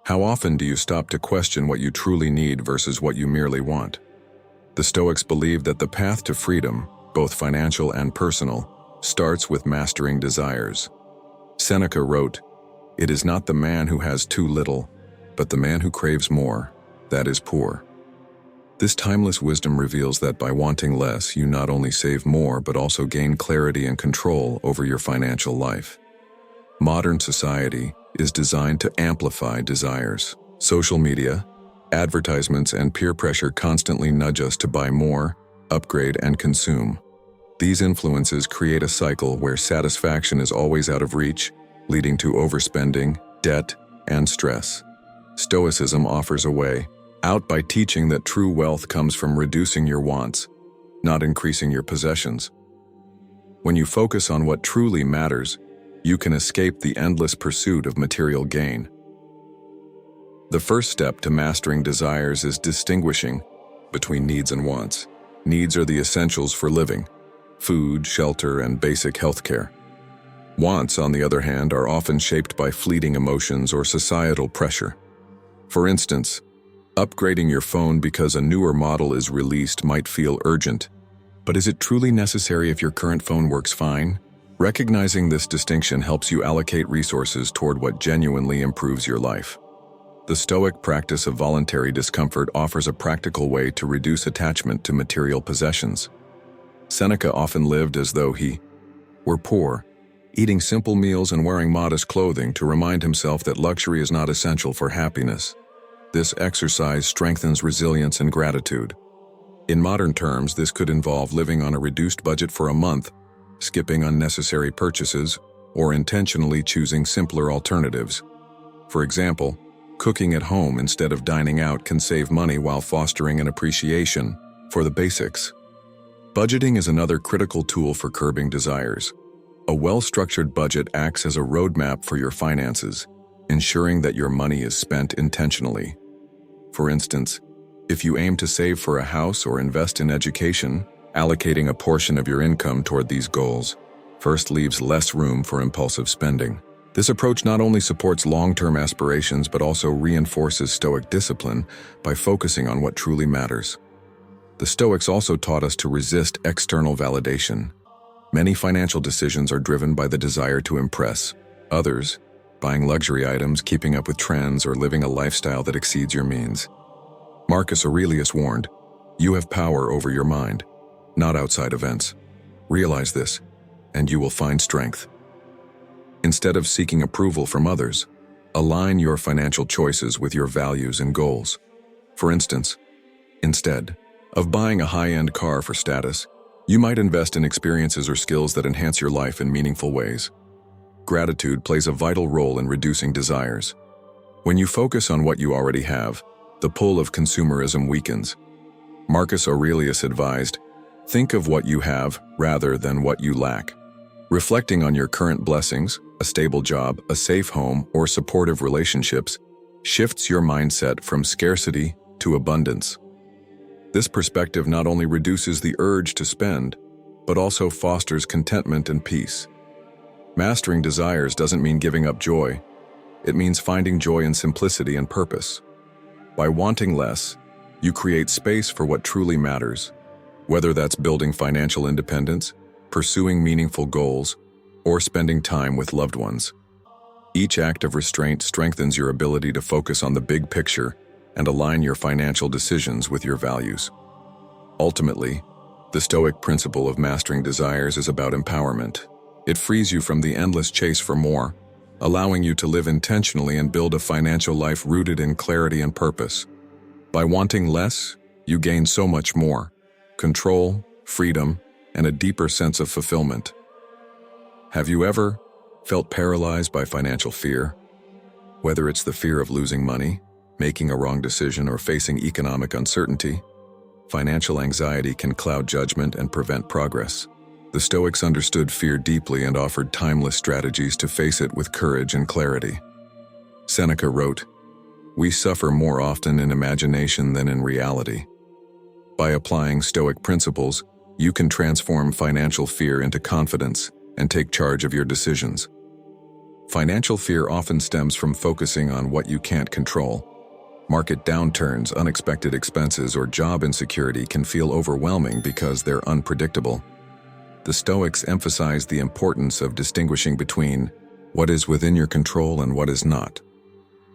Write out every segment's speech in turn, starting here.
How often do you stop to question what you truly need versus what you merely want? The Stoics believed that the path to freedom, both financial and personal, starts with mastering desires. Seneca wrote, "It is not the man who has too little, but the man who craves more, that is poor." This timeless wisdom reveals that by wanting less, you not only save more but also gain clarity and control over your financial life. Modern society is designed to amplify desires. Social media, advertisements, and peer pressure constantly nudge us to buy more, upgrade, and consume. These influences create a cycle where satisfaction is always out of reach, leading to overspending, debt, and stress. Stoicism offers a way out by teaching that true wealth comes from reducing your wants, not increasing your possessions. When you focus on what truly matters, you can escape the endless pursuit of material gain. The first step to mastering desires is distinguishing between needs and wants. Needs are the essentials for living: food, shelter, and basic health care. Wants, on the other hand, are often shaped by fleeting emotions or societal pressure. For instance, upgrading your phone because a newer model is released might feel urgent, but is it truly necessary if your current phone works fine? Recognizing this distinction helps you allocate resources toward what genuinely improves your life. The Stoic practice of voluntary discomfort offers a practical way to reduce attachment to material possessions. Seneca often lived as though he were poor, eating simple meals and wearing modest clothing to remind himself that luxury is not essential for happiness. This exercise strengthens resilience and gratitude. In modern terms, this could involve living on a reduced budget for a month, skipping unnecessary purchases, or intentionally choosing simpler alternatives. For example, cooking at home instead of dining out can save money while fostering an appreciation for the basics. Budgeting is another critical tool for curbing desires. A well-structured budget acts as a roadmap for your finances, ensuring that your money is spent intentionally. For instance, if you aim to save for a house or invest in education, allocating a portion of your income toward these goals first leaves less room for impulsive spending. This approach not only supports long-term aspirations but also reinforces Stoic discipline by focusing on what truly matters. The Stoics also taught us to resist external validation. Many financial decisions are driven by the desire to impress others, buying luxury items, keeping up with trends, or living a lifestyle that exceeds your means. Marcus Aurelius warned, "You have power over your mind, not outside events. Realize this, and you will find strength." Instead of seeking approval from others, align your financial choices with your values and goals. For instance, instead of buying a high-end car for status, you might invest in experiences or skills that enhance your life in meaningful ways. Gratitude plays a vital role in reducing desires. When you focus on what you already have, the pull of consumerism weakens. Marcus Aurelius advised, "Think of what you have rather than what you lack." Reflecting on your current blessings, a stable job, a safe home, or supportive relationships, shifts your mindset from scarcity to abundance. This perspective not only reduces the urge to spend, but also fosters contentment and peace. Mastering desires doesn't mean giving up joy. It means finding joy in simplicity and purpose. By wanting less, you create space for what truly matters, whether that's building financial independence, pursuing meaningful goals, or spending time with loved ones. Each act of restraint strengthens your ability to focus on the big picture and align your financial decisions with your values. Ultimately, the Stoic principle of mastering desires is about empowerment. It frees you from the endless chase for more, allowing you to live intentionally and build a financial life rooted in clarity and purpose. By wanting less, you gain so much more: control, freedom, and a deeper sense of fulfillment. Have you ever felt paralyzed by financial fear? Whether it's the fear of losing money, making a wrong decision, or facing economic uncertainty, financial anxiety can cloud judgment and prevent progress. The Stoics understood fear deeply and offered timeless strategies to face it with courage and clarity. Seneca wrote, "We suffer more often in imagination than in reality." By applying Stoic principles, you can transform financial fear into confidence and take charge of your decisions. Financial fear often stems from focusing on what you can't control. Market downturns, unexpected expenses, or job insecurity can feel overwhelming because they're unpredictable. The Stoics emphasize the importance of distinguishing between what is within your control and what is not.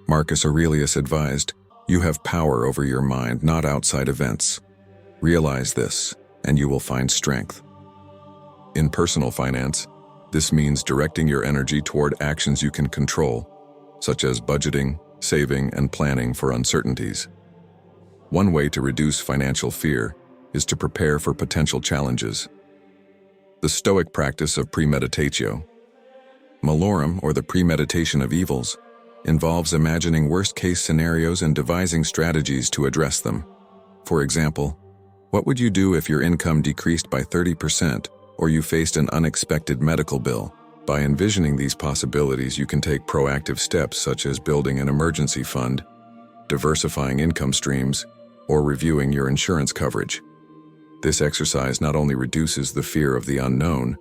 Marcus Aurelius advised, "You have power over your mind, not outside events. Realize this, and you will find strength." In personal finance, this means directing your energy toward actions you can control, such as budgeting, saving, and planning for uncertainties. One way to reduce financial fear is to prepare for potential challenges. The Stoic practice of premeditatio, malorum, or the premeditation of evils, involves imagining worst-case scenarios and devising strategies to address them. For example, what would you do if your income decreased by 30% or you faced an unexpected medical bill? By envisioning these possibilities, you can take proactive steps such as building an emergency fund, diversifying income streams, or reviewing your insurance coverage. This exercise not only reduces the fear of the unknown,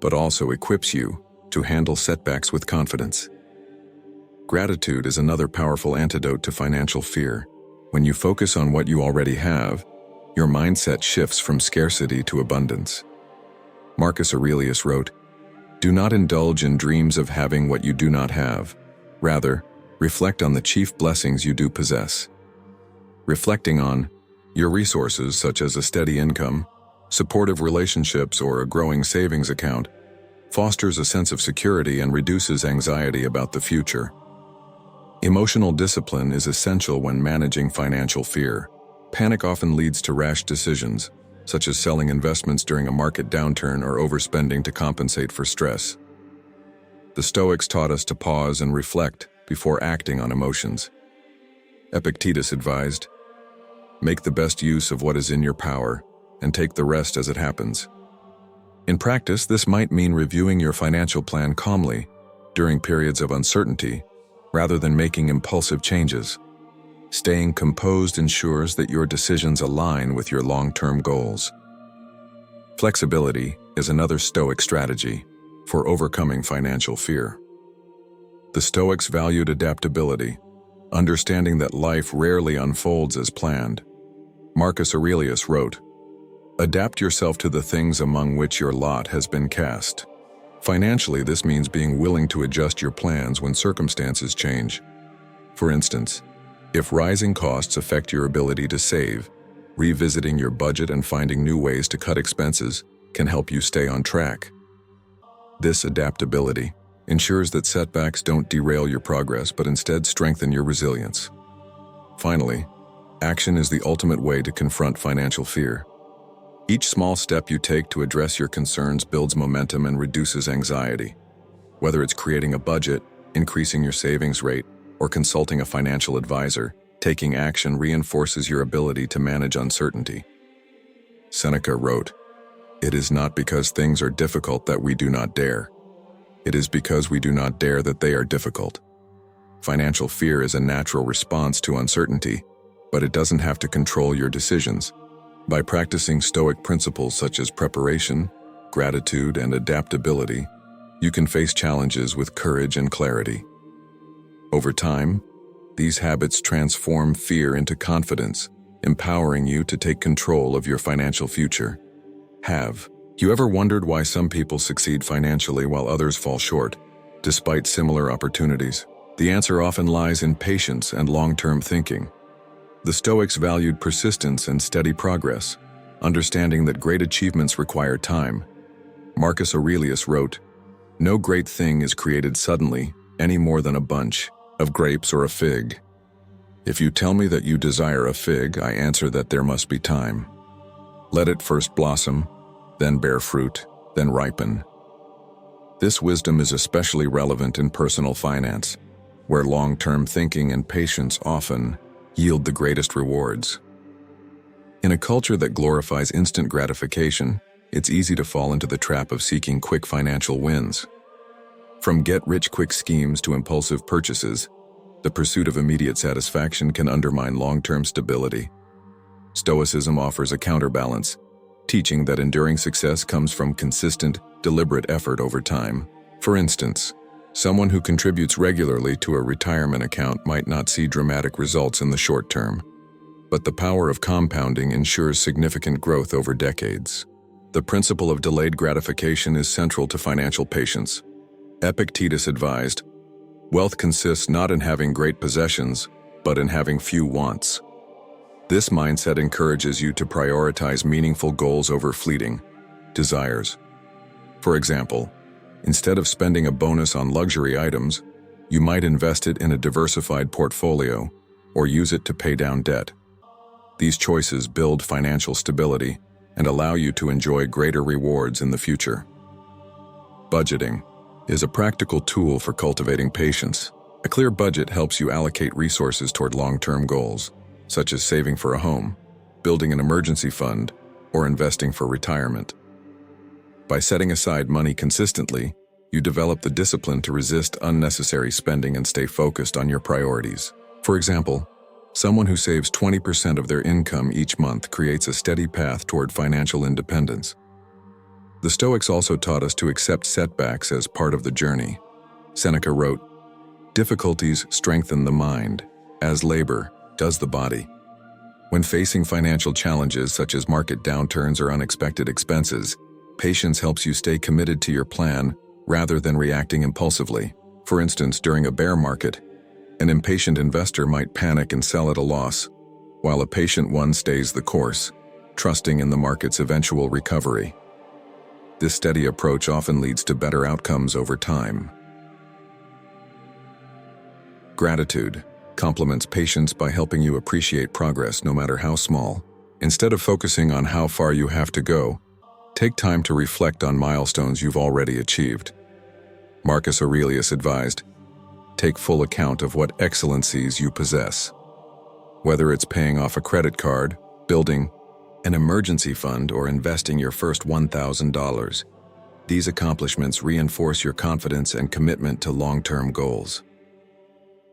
but also equips you to handle setbacks with confidence. Gratitude is another powerful antidote to financial fear. When you focus on what you already have, your mindset shifts from scarcity to abundance. Marcus Aurelius wrote, "Do not indulge in dreams of having what you do not have. Rather, reflect on the chief blessings you do possess." Reflecting on your resources, such as a steady income, supportive relationships, or a growing savings account, fosters a sense of security and reduces anxiety about the future. Emotional discipline is essential when managing financial fear. Panic often leads to rash decisions, such as selling investments during a market downturn or overspending to compensate for stress. The Stoics taught us to pause and reflect before acting on emotions. Epictetus advised, "Make the best use of what is in your power, and take the rest as it happens." In practice, this might mean reviewing your financial plan calmly during periods of uncertainty, rather than making impulsive changes. Staying composed ensures that your decisions align with your long-term goals. Flexibility is another Stoic strategy for overcoming financial fear. The Stoics valued adaptability, understanding that life rarely unfolds as planned. Marcus Aurelius wrote, "Adapt yourself to the things among which your lot has been cast." Financially, this means being willing to adjust your plans when circumstances change. For instance, if rising costs affect your ability to save, revisiting your budget and finding new ways to cut expenses can help you stay on track. This adaptability ensures that setbacks don't derail your progress but instead strengthen your resilience. Finally, action is the ultimate way to confront financial fear. Each small step you take to address your concerns builds momentum and reduces anxiety. Whether it's creating a budget, increasing your savings rate, or consulting a financial advisor, taking action reinforces your ability to manage uncertainty. Seneca wrote, "It is not because things are difficult that we do not dare. It is because we do not dare that they are difficult." Financial fear is a natural response to uncertainty, but it doesn't have to control your decisions. By practicing Stoic principles such as preparation, gratitude, and adaptability, you can face challenges with courage and clarity. Over time, these habits transform fear into confidence, empowering you to take control of your financial future. Have you ever wondered why some people succeed financially while others fall short, despite similar opportunities? The answer often lies in patience and long-term thinking. The Stoics valued persistence and steady progress, understanding that great achievements require time. Marcus Aurelius wrote, "No great thing is created suddenly, any more than a bunch of grapes or a fig. If you tell me that you desire a fig, I answer that there must be time. Let it first blossom, then bear fruit, then ripen." This wisdom is especially relevant in personal finance, where long-term thinking and patience often yield the greatest rewards. In a culture that glorifies instant gratification, it's easy to fall into the trap of seeking quick financial wins. From get-rich-quick schemes to impulsive purchases, the pursuit of immediate satisfaction can undermine long-term stability. Stoicism offers a counterbalance, teaching that enduring success comes from consistent, deliberate effort over time. For instance, Someone who contributes regularly to a retirement account might not see dramatic results in the short term, but the power of compounding ensures significant growth over decades. The principle of delayed gratification is central to financial patience. Epictetus advised, "Wealth consists not in having great possessions, but in having few wants." This mindset encourages you to prioritize meaningful goals over fleeting desires. For example, instead of spending a bonus on luxury items, you might invest it in a diversified portfolio or use it to pay down debt. These choices build financial stability and allow you to enjoy greater rewards in the future. Budgeting is a practical tool for cultivating patience. A clear budget helps you allocate resources toward long-term goals, such as saving for a home, building an emergency fund, or investing for retirement. By setting aside money consistently, you develop the discipline to resist unnecessary spending and stay focused on your priorities. For example, someone who saves 20% of their income each month creates a steady path toward financial independence. The Stoics also taught us to accept setbacks as part of the journey. Seneca wrote, "Difficulties strengthen the mind, as labor does the body." When facing financial challenges such as market downturns or unexpected expenses, patience helps you stay committed to your plan rather than reacting impulsively. For instance, during a bear market, an impatient investor might panic and sell at a loss, while a patient one stays the course, trusting in the market's eventual recovery. This steady approach often leads to better outcomes over time. Gratitude complements patience by helping you appreciate progress no matter how small. Instead of focusing on how far you have to go, take time to reflect on milestones you've already achieved. Marcus Aurelius advised, "Take full account of what excellencies you possess." Whether it's paying off a credit card, building an emergency fund, or investing your first $1,000, these accomplishments reinforce your confidence and commitment to long-term goals.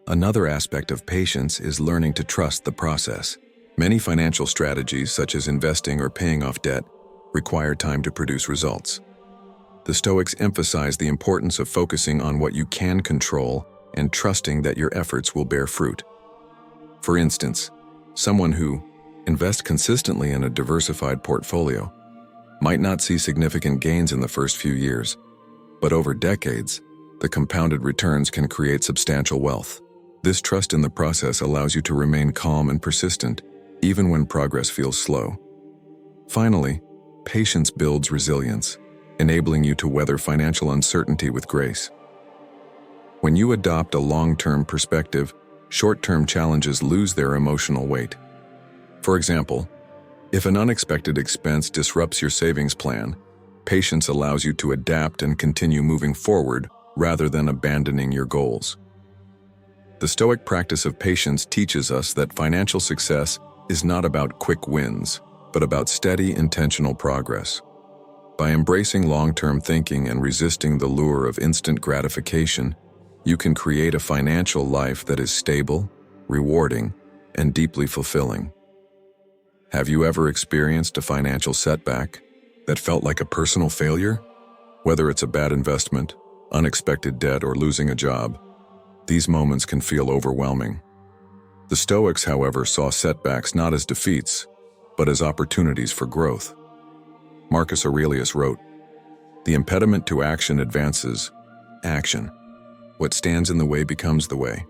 Another aspect of patience is learning to trust the process. Many financial strategies, such as investing or paying off debt, require time to produce results. The Stoics emphasize the importance of focusing on what you can control and trusting that your efforts will bear fruit. For instance, someone who invests consistently in a diversified portfolio might not see significant gains in the first few years, but over decades, the compounded returns can create substantial wealth. This trust in the process allows you to remain calm and persistent, even when progress feels slow. Finally, patience builds resilience, enabling you to weather financial uncertainty with grace. When you adopt a long-term perspective, short-term challenges lose their emotional weight. For example, if an unexpected expense disrupts your savings plan, patience allows you to adapt and continue moving forward rather than abandoning your goals. The Stoic practice of patience teaches us that financial success is not about quick wins, but about steady, intentional progress. By embracing long-term thinking and resisting the lure of instant gratification, you can create a financial life that is stable, rewarding, and deeply fulfilling. Have you ever experienced a financial setback that felt like a personal failure? Whether it's a bad investment, unexpected debt, or losing a job, these moments can feel overwhelming. The Stoics, however, saw setbacks not as defeats, but as opportunities for growth. Marcus Aurelius wrote, "The impediment to action advances action. What stands in the way becomes the way."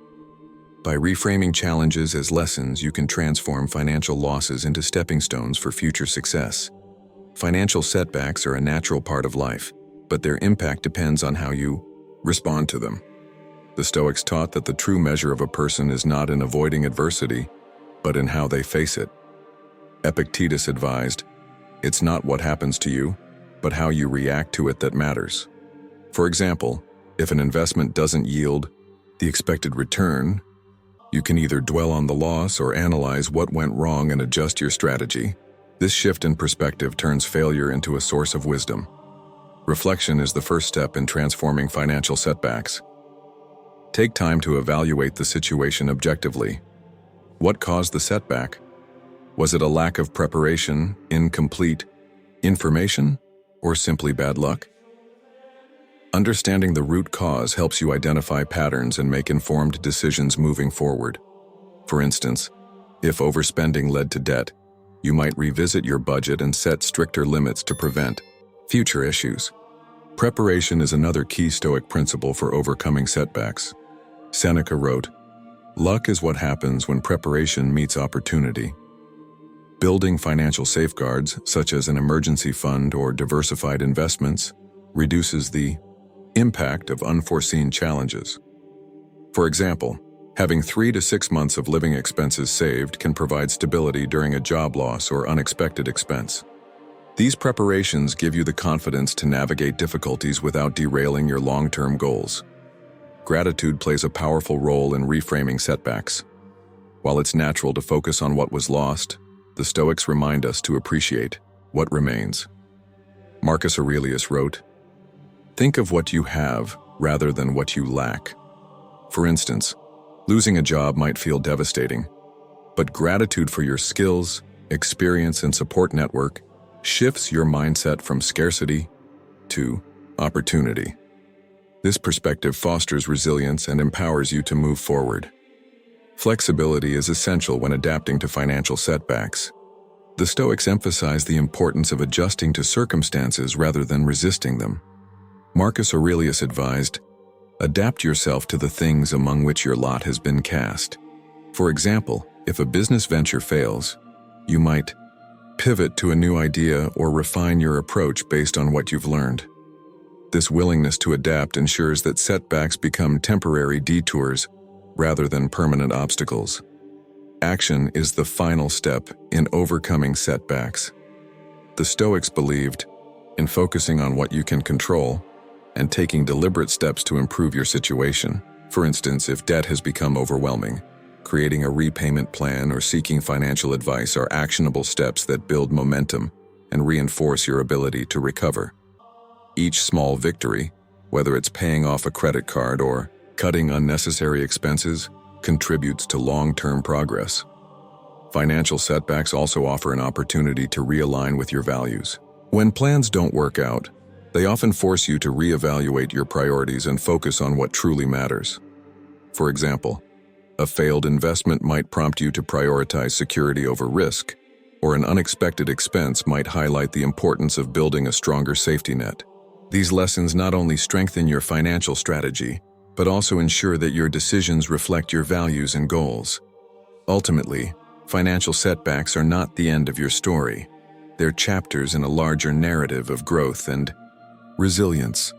By reframing challenges as lessons, you can transform financial losses into stepping stones for future success. Financial setbacks are a natural part of life, but their impact depends on how you respond to them. The Stoics taught that the true measure of a person is not in avoiding adversity, but in how they face it. Epictetus advised, "It's not what happens to you, but how you react to it that matters." For example, if an investment doesn't yield the expected return, you can either dwell on the loss or analyze what went wrong and adjust your strategy. This shift in perspective turns failure into a source of wisdom. Reflection is the first step in transforming financial setbacks. Take time to evaluate the situation objectively. What caused the setback? Was it a lack of preparation, incomplete information, or simply bad luck? Understanding the root cause helps you identify patterns and make informed decisions moving forward. For instance, if overspending led to debt, you might revisit your budget and set stricter limits to prevent future issues. Preparation is another key Stoic principle for overcoming setbacks. Seneca wrote, "Luck is what happens when preparation meets opportunity." Building financial safeguards, such as an emergency fund or diversified investments, reduces the impact of unforeseen challenges. For example, having 3 to 6 months of living expenses saved can provide stability during a job loss or unexpected expense. These preparations give you the confidence to navigate difficulties without derailing your long-term goals. Gratitude plays a powerful role in reframing setbacks. While it's natural to focus on what was lost, the Stoics remind us to appreciate what remains. Marcus Aurelius wrote, "Think of what you have rather than what you lack." For instance, losing a job might feel devastating, but gratitude for your skills, experience, and support network shifts your mindset from scarcity to opportunity. This perspective fosters resilience and empowers you to move forward. Flexibility is essential when adapting to financial setbacks. The Stoics emphasize the importance of adjusting to circumstances rather than resisting them. Marcus Aurelius advised, "Adapt yourself to the things among which your lot has been cast." For example, if a business venture fails, you might pivot to a new idea or refine your approach based on what you've learned. This willingness to adapt ensures that setbacks become temporary detours rather than permanent obstacles. Action is the final step in overcoming setbacks. The Stoics believed in focusing on what you can control and taking deliberate steps to improve your situation. For instance, if debt has become overwhelming, creating a repayment plan or seeking financial advice are actionable steps that build momentum and reinforce your ability to recover. Each small victory, whether it's paying off a credit card or cutting unnecessary expenses, contributes to long-term progress. Financial setbacks also offer an opportunity to realign with your values. When plans don't work out, they often force you to reevaluate your priorities and focus on what truly matters. For example, a failed investment might prompt you to prioritize security over risk, or an unexpected expense might highlight the importance of building a stronger safety net. These lessons not only strengthen your financial strategy, but also ensure that your decisions reflect your values and goals. Ultimately, financial setbacks are not the end of your story. They're chapters in a larger narrative of growth and resilience.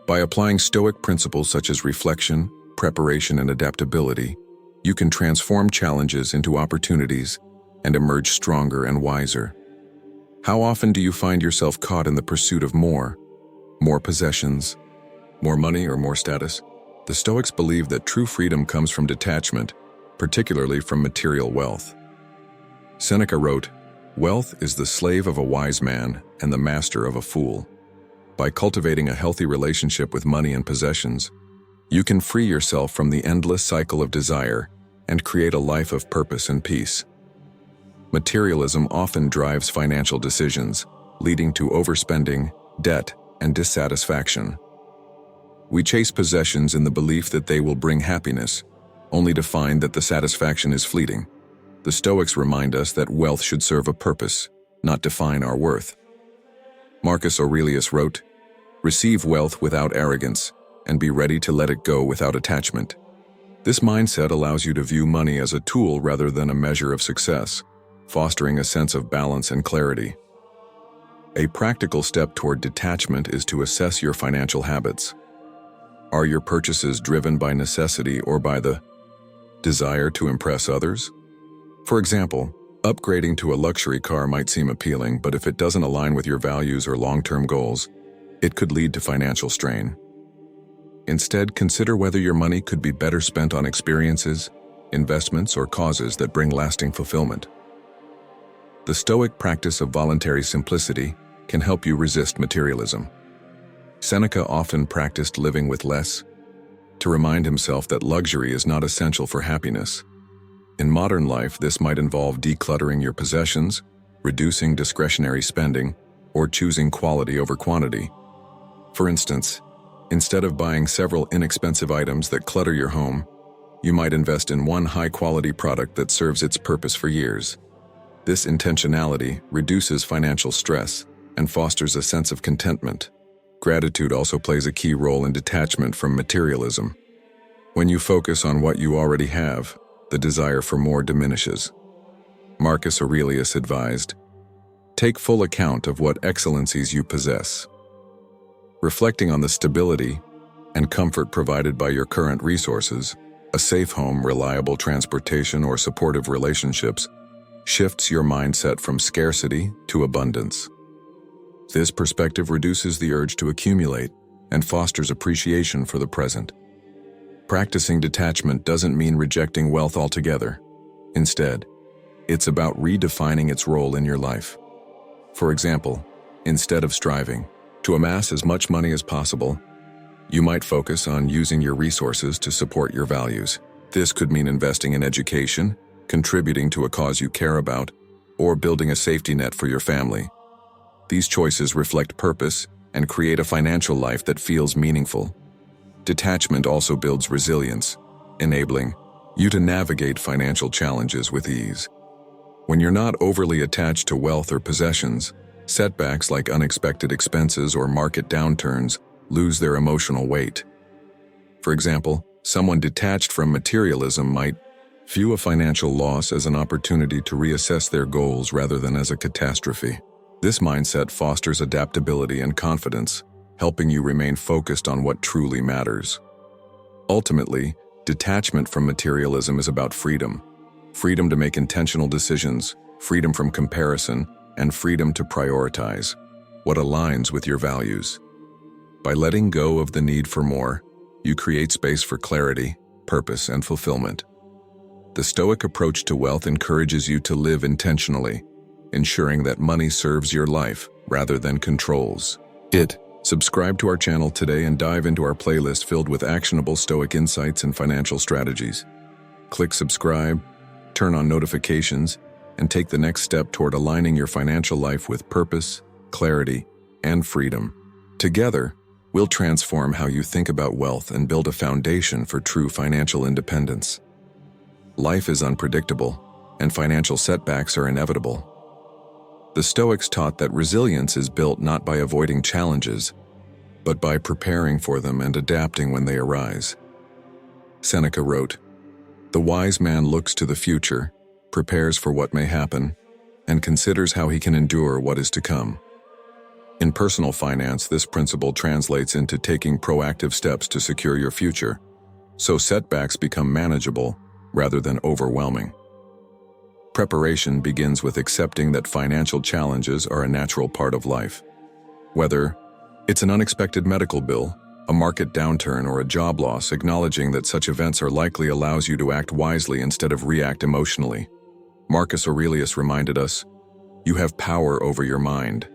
By applying Stoic principles such as reflection, preparation, and adaptability, you can transform challenges into opportunities and emerge stronger and wiser. How often do you find yourself caught in the pursuit of more possessions, more money, or more status? The Stoics believe that true freedom comes from detachment, particularly from material wealth. Seneca wrote, "Wealth is the slave of a wise man and the master of a fool." By cultivating a healthy relationship with money and possessions, you can free yourself from the endless cycle of desire and create a life of purpose and peace. Materialism often drives financial decisions, leading to overspending, debt, and dissatisfaction. We chase possessions in the belief that they will bring happiness, only to find that the satisfaction is fleeting. The Stoics remind us that wealth should serve a purpose, not define our worth. Marcus Aurelius wrote, "Receive wealth without arrogance, and be ready to let it go without attachment." This mindset allows you to view money as a tool rather than a measure of success, fostering a sense of balance and clarity. A practical step toward detachment is to assess your financial habits. Are your purchases driven by necessity or by the desire to impress others? For example, upgrading to a luxury car might seem appealing, but if it doesn't align with your values or long-term goals, it could lead to financial strain. Instead, consider whether your money could be better spent on experiences, investments, or causes that bring lasting fulfillment. The Stoic practice of voluntary simplicity can help you resist materialism. Seneca often practiced living with less to remind himself that luxury is not essential for happiness. In modern life, this might involve decluttering your possessions, reducing discretionary spending, or choosing quality over quantity. For instance, Instead of buying several inexpensive items that clutter your home, you might invest in one high-quality product that serves its purpose for years. This intentionality reduces financial stress and fosters a sense of contentment. Gratitude also plays a key role in detachment from materialism. When you focus on what you already have, the desire for more diminishes. Marcus Aurelius advised, "Take full account of what excellencies you possess." Reflecting on the stability and comfort provided by your current resources, a safe home, reliable transportation, or supportive relationships, shifts your mindset from scarcity to abundance. This perspective reduces the urge to accumulate and fosters appreciation for the present. Practicing detachment doesn't mean rejecting wealth altogether. Instead, it's about redefining its role in your life. For example, instead of striving to amass as much money as possible, you might focus on using your resources to support your values. This could mean investing in education, contributing to a cause you care about, or building a safety net for your family. These choices reflect purpose and create a financial life that feels meaningful. Detachment also builds resilience, enabling you to navigate financial challenges with ease. When you're not overly attached to wealth or possessions, setbacks like unexpected expenses or market downturns lose their emotional weight. For example, someone detached from materialism might view a financial loss as an opportunity to reassess their goals rather than as a catastrophe. This mindset fosters adaptability and confidence, helping you remain focused on what truly matters. Ultimately, detachment from materialism is about freedom. Freedom to make intentional decisions, freedom from comparison, and freedom to prioritize what aligns with your values. By letting go of the need for more, you create space for clarity, purpose, and fulfillment. The Stoic approach to wealth encourages you to live intentionally, ensuring that money serves your life rather than controls it. Subscribe to our channel today and dive into our playlist filled with actionable Stoic insights and financial strategies. Click subscribe, turn on notifications, and take the next step toward aligning your financial life with purpose, clarity, and freedom. Together, we'll transform how you think about wealth and build a foundation for true financial independence. Life is unpredictable, and financial setbacks are inevitable. The Stoics taught that resilience is built not by avoiding challenges, but by preparing for them and adapting when they arise. Seneca wrote, "The wise man looks to the future, prepares for what may happen, and considers how he can endure what is to come." In personal finance, this principle translates into taking proactive steps to secure your future, so setbacks become manageable rather than overwhelming. Preparation begins with accepting that financial challenges are a natural part of life. Whether it's an unexpected medical bill, a market downturn, or a job loss, acknowledging that such events are likely allows you to act wisely instead of react emotionally. Marcus Aurelius reminded us, "You have power over your mind,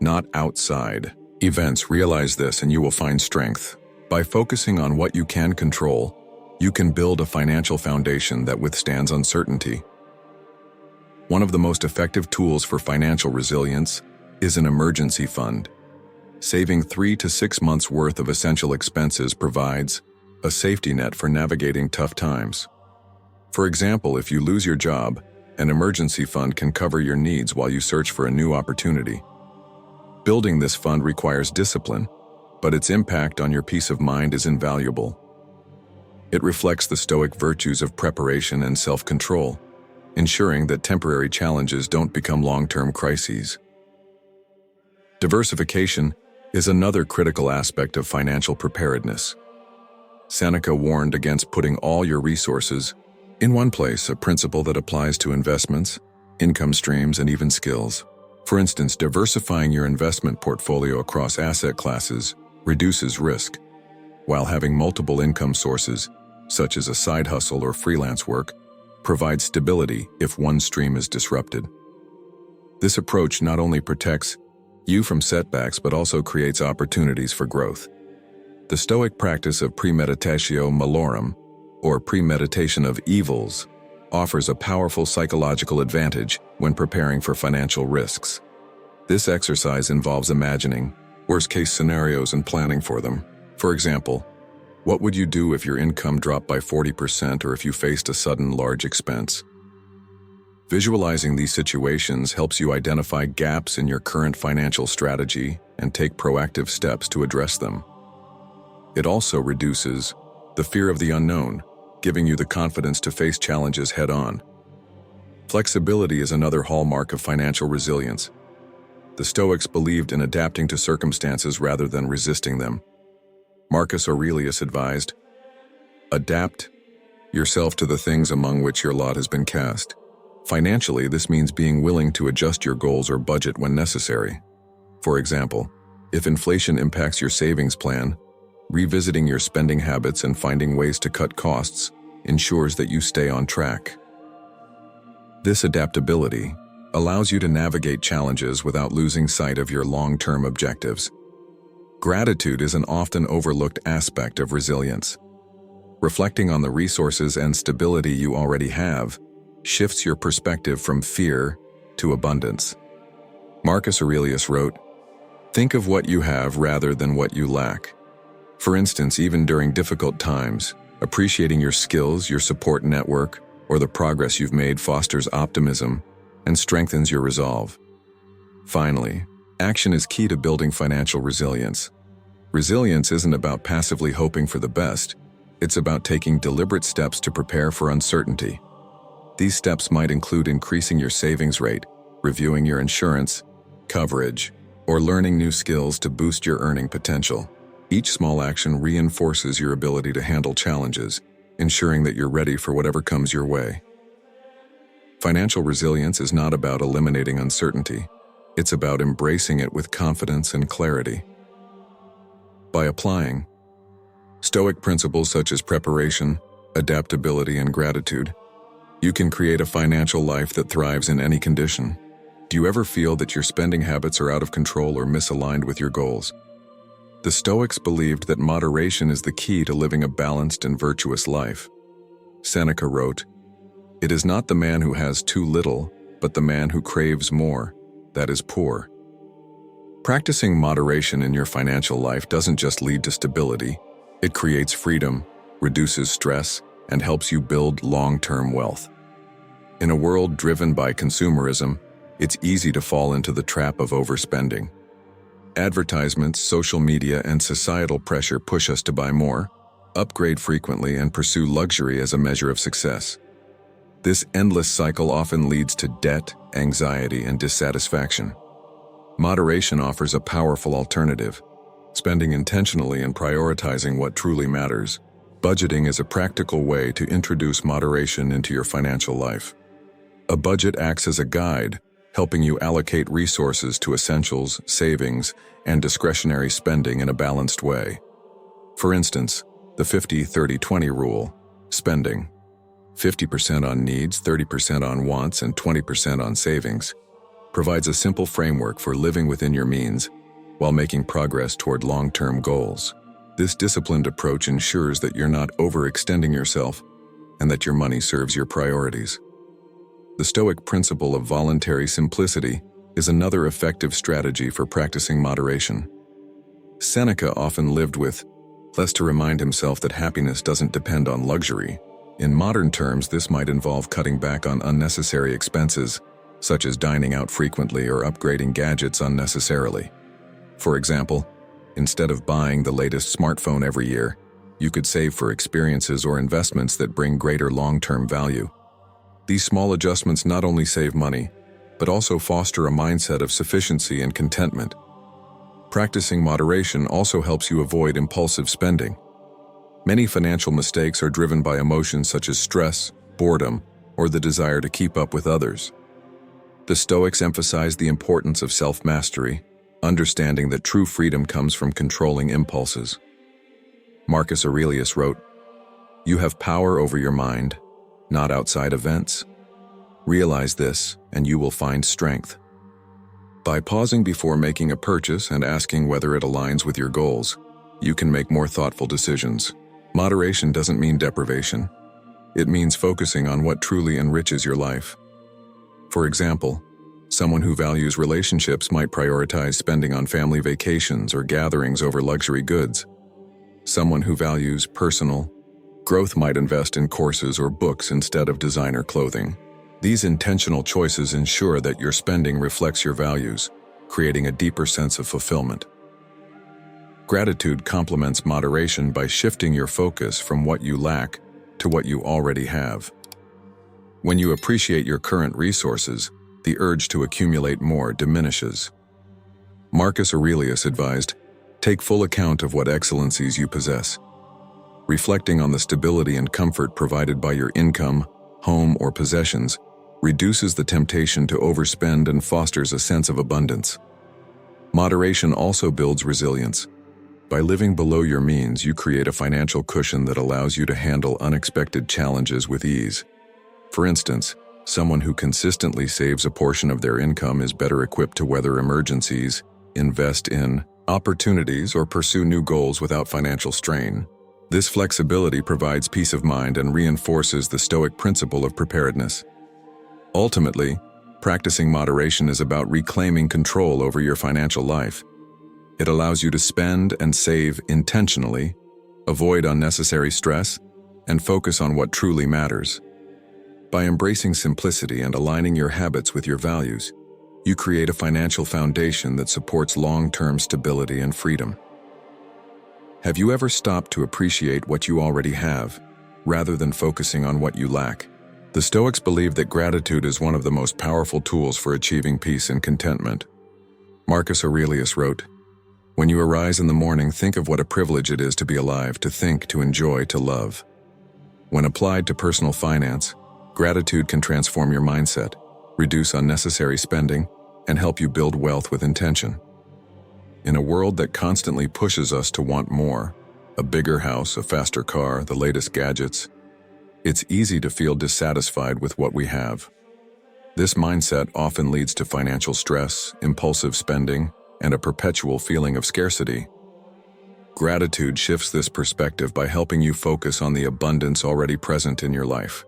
not outside events. Realize this and you will find strength." By focusing on what you can control, you can build a financial foundation that withstands uncertainty. One of the most effective tools for financial resilience is an emergency fund. Saving 3 to 6 months' worth of essential expenses provides a safety net for navigating tough times. For example, if you lose your job, an emergency fund can cover your needs while you search for a new opportunity. Building this fund requires discipline, but its impact on your peace of mind is invaluable. It reflects the Stoic virtues of preparation and self-control, ensuring that temporary challenges don't become long-term crises. Diversification is another critical aspect of financial preparedness. Seneca warned against putting all your resources in one place, a principle that applies to investments, income streams, and even skills. For instance, diversifying your investment portfolio across asset classes reduces risk, while having multiple income sources, such as a side hustle or freelance work, provides stability if one stream is disrupted. This approach not only protects you from setbacks but also creates opportunities for growth. The Stoic practice of premeditatio malorum, or premeditation of evils, offers a powerful psychological advantage when preparing for financial risks. This exercise involves imagining worst-case scenarios and planning for them. For example, what would you do if your income dropped by 40% or if you faced a sudden large expense? Visualizing these situations helps you identify gaps in your current financial strategy and take proactive steps to address them. It also reduces the fear of the unknown, giving you the confidence to face challenges head-on. Flexibility is another hallmark of financial resilience. The Stoics believed in adapting to circumstances rather than resisting them. Marcus Aurelius advised, "Adapt yourself to the things among which your lot has been cast." Financially, this means being willing to adjust your goals or budget when necessary. For example, if inflation impacts your savings plan, revisiting your spending habits and finding ways to cut costs ensures that you stay on track. This adaptability allows you to navigate challenges without losing sight of your long-term objectives. Gratitude is an often overlooked aspect of resilience. Reflecting on the resources and stability you already have shifts your perspective from fear to abundance. Marcus Aurelius wrote, "Think of what you have rather than what you lack." For instance, even during difficult times, appreciating your skills, your support network, or the progress you've made fosters optimism and strengthens your resolve. Finally, action is key to building financial resilience. Resilience isn't about passively hoping for the best, it's about taking deliberate steps to prepare for uncertainty. These steps might include increasing your savings rate, reviewing your insurance coverage, or learning new skills to boost your earning potential. Each small action reinforces your ability to handle challenges, ensuring that you're ready for whatever comes your way. Financial resilience is not about eliminating uncertainty. It's about embracing it with confidence and clarity. By applying Stoic principles such as preparation, adaptability, and gratitude, you can create a financial life that thrives in any condition. Do you ever feel that your spending habits are out of control or misaligned with your goals? The Stoics believed that moderation is the key to living a balanced and virtuous life. Seneca wrote, "It is not the man who has too little, but the man who craves more, that is poor." Practicing moderation in your financial life doesn't just lead to stability, it creates freedom, reduces stress, and helps you build long-term wealth. In a world driven by consumerism, it's easy to fall into the trap of overspending. Advertisements, social media, and societal pressure push us to buy more, upgrade frequently, and pursue luxury as a measure of success. This endless cycle often leads to debt, anxiety, and dissatisfaction. Moderation offers a powerful alternative, spending intentionally and prioritizing what truly matters. Budgeting is a practical way to introduce moderation into your financial life. A budget acts as a guide, helping you allocate resources to essentials, savings, and discretionary spending in a balanced way. For instance, the 50-30-20 rule, spending 50% on needs, 30% on wants, and 20% on savings, provides a simple framework for living within your means while making progress toward long-term goals. This disciplined approach ensures that you're not overextending yourself and that your money serves your priorities. The Stoic principle of voluntary simplicity is another effective strategy for practicing moderation. Seneca often lived with less to remind himself that happiness doesn't depend on luxury. In modern terms, this might involve cutting back on unnecessary expenses, such as dining out frequently or upgrading gadgets unnecessarily. For example, instead of buying the latest smartphone every year, you could save for experiences or investments that bring greater long-term value. These small adjustments not only save money, but also foster a mindset of sufficiency and contentment. Practicing moderation also helps you avoid impulsive spending. Many financial mistakes are driven by emotions such as stress, boredom, or the desire to keep up with others. The Stoics emphasize the importance of self-mastery, understanding that true freedom comes from controlling impulses. Marcus Aurelius wrote, "You have power over your mind, not outside events. Realize this, and you will find strength." By pausing before making a purchase and asking whether it aligns with your goals, you can make more thoughtful decisions. Moderation doesn't mean deprivation. It means focusing on what truly enriches your life. For example, someone who values relationships might prioritize spending on family vacations or gatherings over luxury goods. Someone who values personal growth might invest in courses or books instead of designer clothing. These intentional choices ensure that your spending reflects your values, creating a deeper sense of fulfillment. Gratitude complements moderation by shifting your focus from what you lack to what you already have. When you appreciate your current resources, the urge to accumulate more diminishes. Marcus Aurelius advised, "Take full account of what excellencies you possess." Reflecting on the stability and comfort provided by your income, home, or possessions reduces the temptation to overspend and fosters a sense of abundance. Moderation also builds resilience. By living below your means, you create a financial cushion that allows you to handle unexpected challenges with ease. For instance, someone who consistently saves a portion of their income is better equipped to weather emergencies, invest in opportunities, or pursue new goals without financial strain. This flexibility provides peace of mind and reinforces the Stoic principle of preparedness. Ultimately, practicing moderation is about reclaiming control over your financial life. It allows you to spend and save intentionally, avoid unnecessary stress, and focus on what truly matters. By embracing simplicity and aligning your habits with your values, you create a financial foundation that supports long-term stability and freedom. Have you ever stopped to appreciate what you already have, rather than focusing on what you lack? The Stoics believe that gratitude is one of the most powerful tools for achieving peace and contentment. Marcus Aurelius wrote, "When you arise in the morning, think of what a privilege it is to be alive, to think, to enjoy, to love." When applied to personal finance, gratitude can transform your mindset, reduce unnecessary spending, and help you build wealth with intention. In a world that constantly pushes us to want more, a bigger house, a faster car, the latest gadgets, it's easy to feel dissatisfied with what we have. This mindset often leads to financial stress, impulsive spending, and a perpetual feeling of scarcity. Gratitude shifts this perspective by helping you focus on the abundance already present in your life.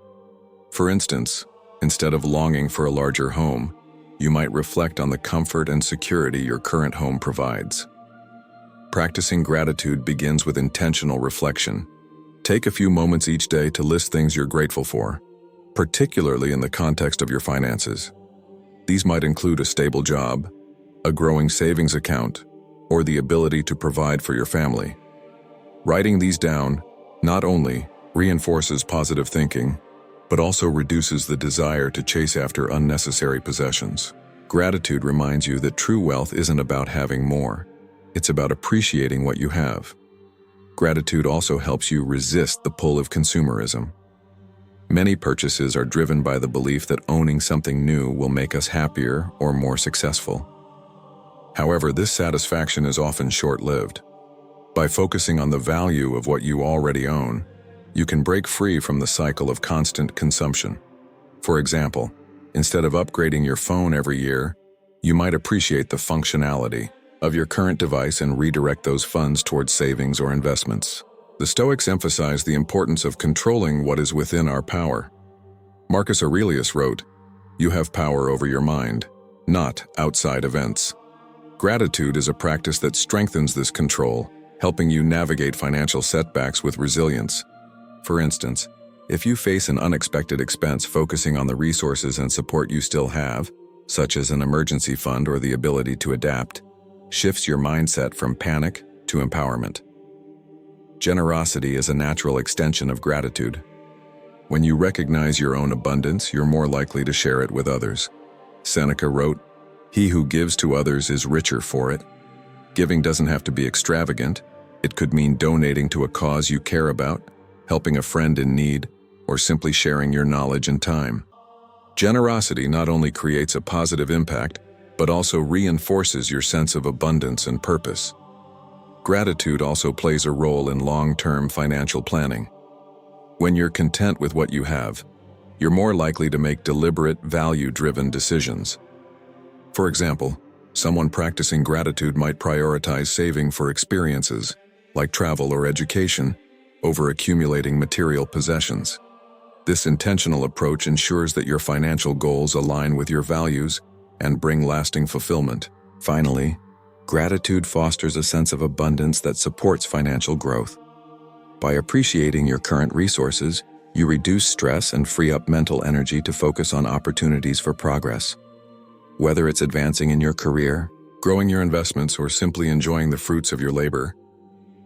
For instance, instead of longing for a larger home, you might reflect on the comfort and security your current home provides. Practicing gratitude begins with intentional reflection. Take a few moments each day to list things you're grateful for, particularly in the context of your finances. These might include a stable job, a growing savings account, or the ability to provide for your family. Writing these down not only reinforces positive thinking, but also reduces the desire to chase after unnecessary possessions. Gratitude reminds you that true wealth isn't about having more. It's about appreciating what you have. Gratitude also helps you resist the pull of consumerism. Many purchases are driven by the belief that owning something new will make us happier or more successful. However, this satisfaction is often short-lived. By focusing on the value of what you already own, you can break free from the cycle of constant consumption. For example, instead of upgrading your phone every year, you might appreciate the functionality of your current device and redirect those funds towards savings or investments. The Stoics emphasize the importance of controlling what is within our power. Marcus Aurelius wrote, "You have power over your mind, not outside events." Gratitude is a practice that strengthens this control, helping you navigate financial setbacks with resilience. For instance, if you face an unexpected expense, focusing on the resources and support you still have, such as an emergency fund or the ability to adapt, shifts your mindset from panic to empowerment. Generosity is a natural extension of gratitude. When you recognize your own abundance, you're more likely to share it with others. Seneca wrote, "He who gives to others is richer for it." Giving doesn't have to be extravagant. It could mean donating to a cause you care about, helping a friend in need, or simply sharing your knowledge and time. Generosity not only creates a positive impact, but also reinforces your sense of abundance and purpose. Gratitude also plays a role in long-term financial planning. When you're content with what you have, you're more likely to make deliberate, value-driven decisions. For example, someone practicing gratitude might prioritize saving for experiences, like travel or education, over accumulating material possessions. This intentional approach ensures that your financial goals align with your values and bring lasting fulfillment. Finally, gratitude fosters a sense of abundance that supports financial growth. By appreciating your current resources, you reduce stress and free up mental energy to focus on opportunities for progress. Whether it's advancing in your career, growing your investments, or simply enjoying the fruits of your labor,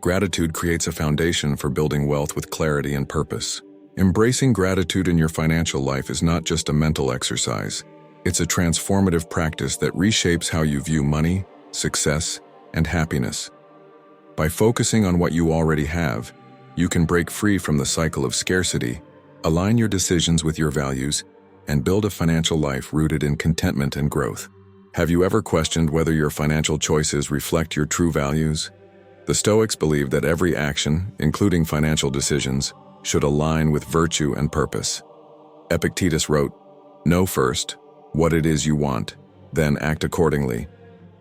gratitude creates a foundation for building wealth with clarity and purpose. Embracing gratitude in your financial life is not just a mental exercise. It's a transformative practice that reshapes how you view money, success, and happiness. By focusing on what you already have, you can break free from the cycle of scarcity, align your decisions with your values, and build a financial life rooted in contentment and growth. Have you ever questioned whether your financial choices reflect your true values? The Stoics believe that every action, including financial decisions, should align with virtue and purpose. Epictetus wrote, "Know first what it is you want, then act accordingly."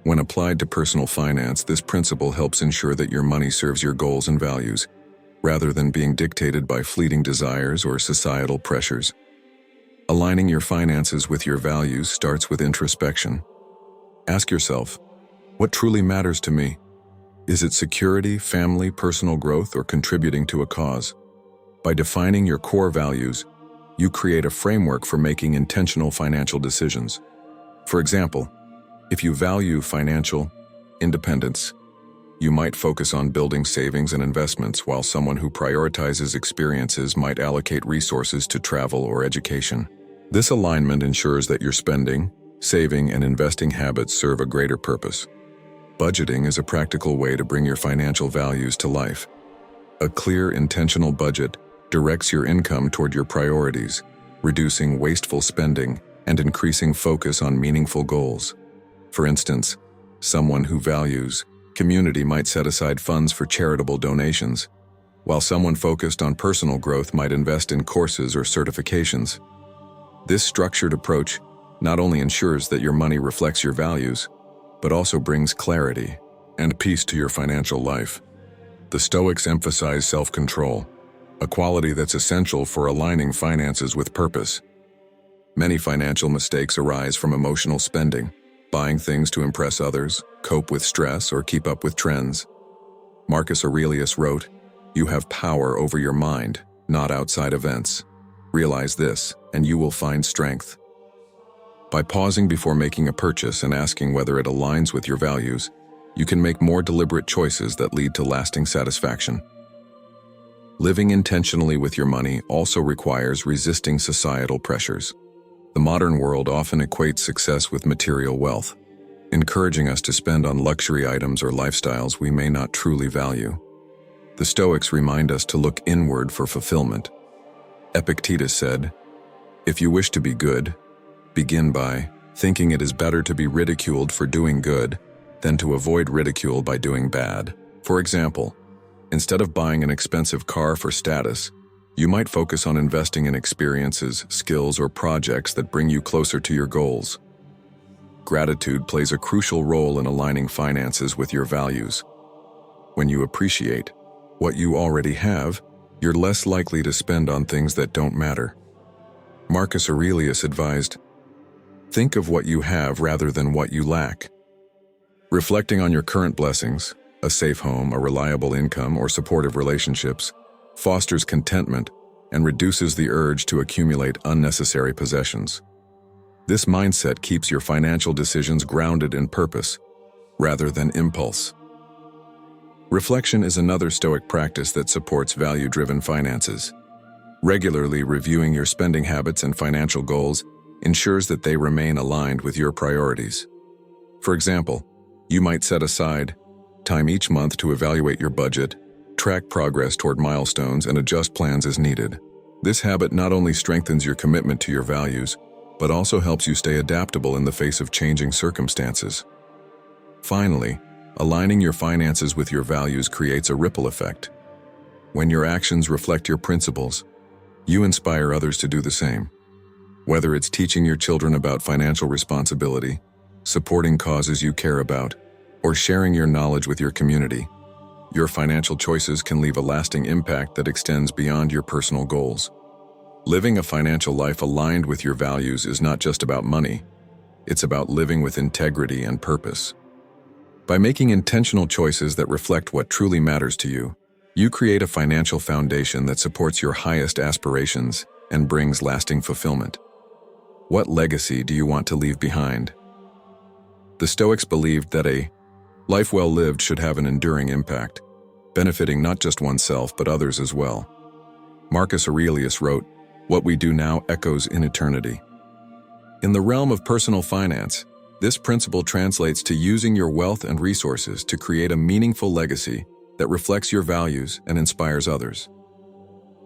When applied to personal finance, this principle helps ensure that your money serves your goals and values, rather than being dictated by fleeting desires or societal pressures. Aligning your finances with your values starts with introspection. Ask yourself, what truly matters to me? Is it security, family, personal growth, or contributing to a cause? By defining your core values, you create a framework for making intentional financial decisions. For example, if you value financial independence, you might focus on building savings and investments, while someone who prioritizes experiences might allocate resources to travel or education. This alignment ensures that your spending, saving, and investing habits serve a greater purpose. Budgeting is a practical way to bring your financial values to life. A clear, intentional budget directs your income toward your priorities, reducing wasteful spending and increasing focus on meaningful goals. For instance, someone who values community might set aside funds for charitable donations, while someone focused on personal growth might invest in courses or certifications. This structured approach not only ensures that your money reflects your values, but also brings clarity and peace to your financial life. The Stoics emphasize self-control, a quality that's essential for aligning finances with purpose. Many financial mistakes arise from emotional spending, buying things to impress others, cope with stress, or keep up with trends. Marcus Aurelius wrote, "You have power over your mind, not outside events. Realize this, and you will find strength." By pausing before making a purchase and asking whether it aligns with your values, you can make more deliberate choices that lead to lasting satisfaction. Living intentionally with your money also requires resisting societal pressures. The modern world often equates success with material wealth, encouraging us to spend on luxury items or lifestyles we may not truly value. The Stoics remind us to look inward for fulfillment. Epictetus said, "If you wish to be good, begin by thinking it is better to be ridiculed for doing good than to avoid ridicule by doing bad." For example, instead of buying an expensive car for status, you might focus on investing in experiences, skills, or projects that bring you closer to your goals. Gratitude plays a crucial role in aligning finances with your values. When you appreciate what you already have, you're less likely to spend on things that don't matter. Marcus Aurelius advised, "Think of what you have rather than what you lack." Reflecting on your current blessings, a safe home, a reliable income, or supportive relationships, fosters contentment and reduces the urge to accumulate unnecessary possessions. This mindset keeps your financial decisions grounded in purpose, rather than impulse. Reflection is another Stoic practice that supports value-driven finances. Regularly reviewing your spending habits and financial goals ensures that they remain aligned with your priorities. For example, you might set aside time each month to evaluate your budget, track progress toward milestones, and adjust plans as needed. This habit not only strengthens your commitment to your values, but also helps you stay adaptable in the face of changing circumstances. Finally, aligning your finances with your values creates a ripple effect. When your actions reflect your principles, you inspire others to do the same. Whether it's teaching your children about financial responsibility, supporting causes you care about, or sharing your knowledge with your community, your financial choices can leave a lasting impact that extends beyond your personal goals. Living a financial life aligned with your values is not just about money, it's about living with integrity and purpose. By making intentional choices that reflect what truly matters to you, You create a financial foundation that supports your highest aspirations and brings lasting fulfillment. What legacy do you want to leave behind? The Stoics believed that a life well lived should have an enduring impact, benefiting not just oneself but others as well. Marcus Aurelius wrote, "What we do now echoes in eternity." In the realm of personal finance, this principle translates to using your wealth and resources to create a meaningful legacy that reflects your values and inspires others.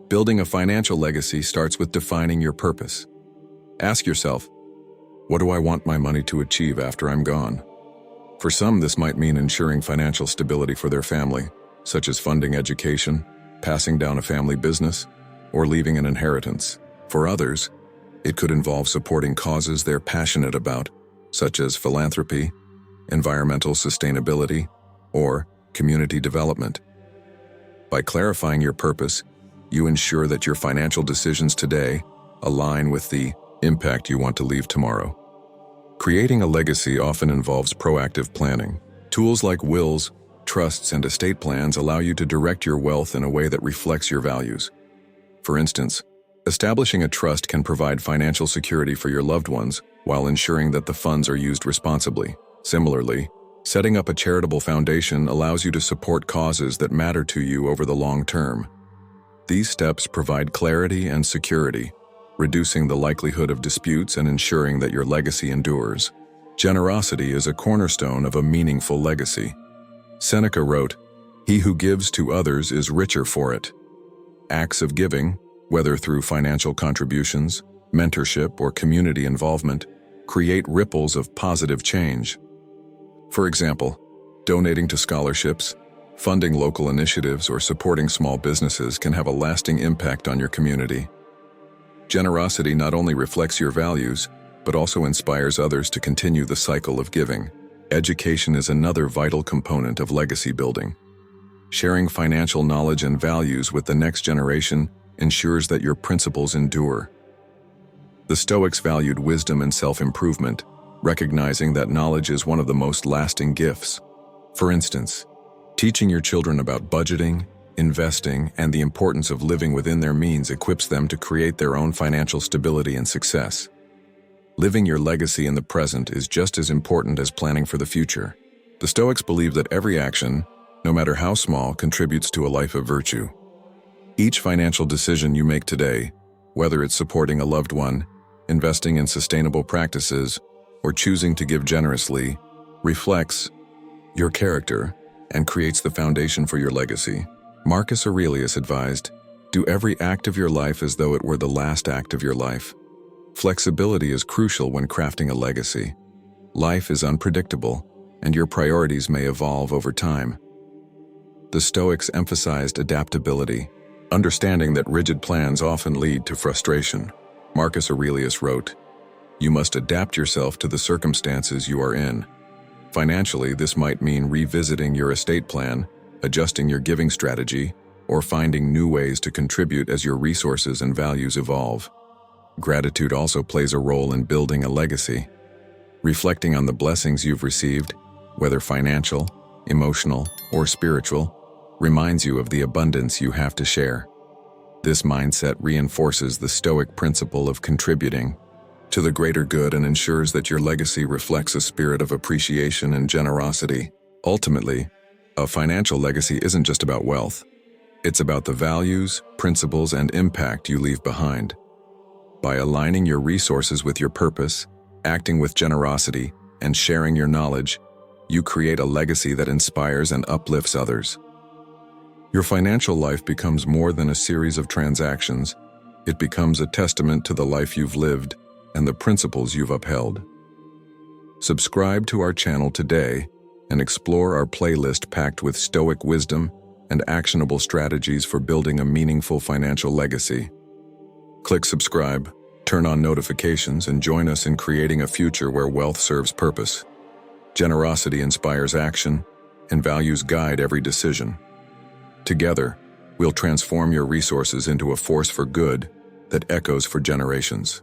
Building a financial legacy starts with defining your purpose. Ask yourself, what do I want my money to achieve after I'm gone? For some, this might mean ensuring financial stability for their family, such as funding education, passing down a family business, or leaving an inheritance. For others, it could involve supporting causes they're passionate about, such as philanthropy, environmental sustainability, or community development. By clarifying your purpose, you ensure that your financial decisions today align with the impact you want to leave tomorrow. Creating a legacy often involves proactive planning. Tools like wills, trusts, and estate plans allow you to direct your wealth in a way that reflects your values. For instance, establishing a trust can provide financial security for your loved ones while ensuring that the funds are used responsibly. Similarly, setting up a charitable foundation allows you to support causes that matter to you over the long term. These steps provide clarity and security, reducing the likelihood of disputes and ensuring that your legacy endures. Generosity is a cornerstone of a meaningful legacy. Seneca wrote, "He who gives to others is richer for it." Acts of giving, whether through financial contributions, mentorship, or community involvement, create ripples of positive change. For example, donating to scholarships, funding local initiatives, or supporting small businesses can have a lasting impact on your community. Generosity not only reflects your values, but also inspires others to continue the cycle of giving. Education is another vital component of legacy building. Sharing financial knowledge and values with the next generation ensures that your principles endure. The Stoics valued wisdom and self-improvement, recognizing that knowledge is one of the most lasting gifts. For instance, teaching your children about budgeting, investing, and the importance of living within their means equips them to create their own financial stability and success. Living your legacy in the present is just as important as planning for the future. The Stoics believe that every action, no matter how small, contributes to a life of virtue. Each financial decision you make today, whether it's supporting a loved one, investing in sustainable practices, or choosing to give generously, reflects your character and creates the foundation for your legacy. Marcus Aurelius advised, "Do every act of your life as though it were the last act of your life." Flexibility is crucial when crafting a legacy. Life is unpredictable, and your priorities may evolve over time. The Stoics emphasized adaptability, understanding that rigid plans often lead to frustration. Marcus Aurelius wrote, "You must adapt yourself to the circumstances you are in." Financially, this might mean revisiting your estate plan, adjusting your giving strategy, or finding new ways to contribute as your resources and values evolve. Gratitude also plays a role in building a legacy. Reflecting on the blessings you've received, whether financial, emotional, or spiritual, reminds you of the abundance you have to share. This mindset reinforces the Stoic principle of contributing to the greater good and ensures that your legacy reflects a spirit of appreciation and generosity. Ultimately, a financial legacy isn't just about wealth. It's about the values, principles, and impact you leave behind. By aligning your resources with your purpose, acting with generosity, and sharing your knowledge, you create a legacy that inspires and uplifts others. Your financial life becomes more than a series of transactions. It becomes a testament to the life you've lived and the principles you've upheld. Subscribe to our channel today and explore our playlist packed with Stoic wisdom and actionable strategies for building a meaningful financial legacy. Click subscribe, turn on notifications, and join us in creating a future where wealth serves purpose. Generosity inspires action, and values guide every decision. Together, we'll transform your resources into a force for good that echoes for generations.